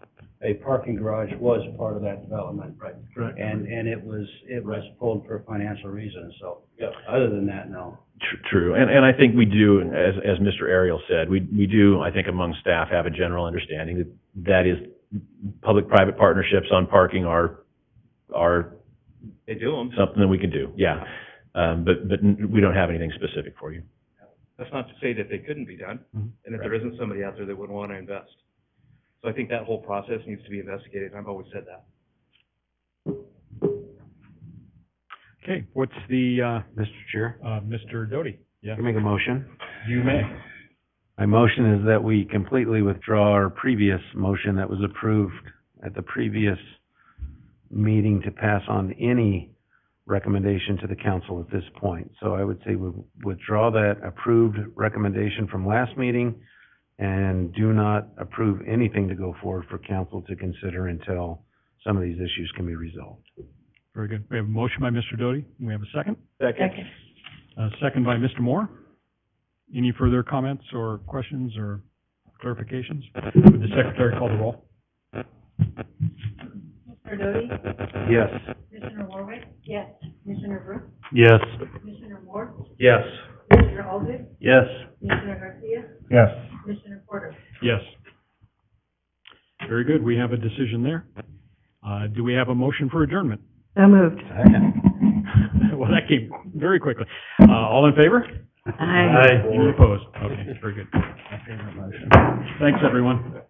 S9: a parking garage was part of that development.
S6: Right.
S8: Correct.
S9: And it was pulled for financial reasons, so, other than that, no.
S2: True, and I think we do, as Mr. Ariel said, we do, I think among staff, have a general understanding that is, public-private partnerships on parking are
S6: They do them.
S2: something that we can do, yeah. But we don't have anything specific for you.
S6: That's not to say that they couldn't be done,
S3: Mhm.
S6: and that there isn't somebody out there that would want to invest. So I think that whole process needs to be investigated, and I've always said that.
S3: Okay, what's the,
S7: Mr. Chair,
S3: Mr. Doty? Yeah,
S7: can I make a motion?
S3: you may.
S7: My motion is that we completely withdraw our previous motion that was approved at the previous meeting to pass on any recommendation to the council at this point. So I would say we withdraw that approved recommendation from last meeting and do not approve anything to go forward for council to consider until some of these issues can be resolved.
S3: Very good. We have a motion by Mr. Doty. We have a second.
S1: Second.
S3: Second by Mr. Moore. Any further comments or questions or clarifications? Would the secretary call the roll?
S4: Mr. Doty?
S7: Yes.
S4: Commissioner Warwick?
S1: Yes.
S4: Commissioner Brooks?
S11: Yes.
S4: Commissioner Moore?
S6: Yes.
S4: Commissioner Allgood?
S11: Yes.
S4: Commissioner Garcia?
S8: Yes.
S4: Commissioner Porter?
S3: Yes. Very good. We have a decision there. Do we have a motion for adjournment?
S1: So moved.
S3: Well, that came very quickly. All in favor?
S1: Aye.
S3: Any opposed? Okay, very good. Thanks, everyone.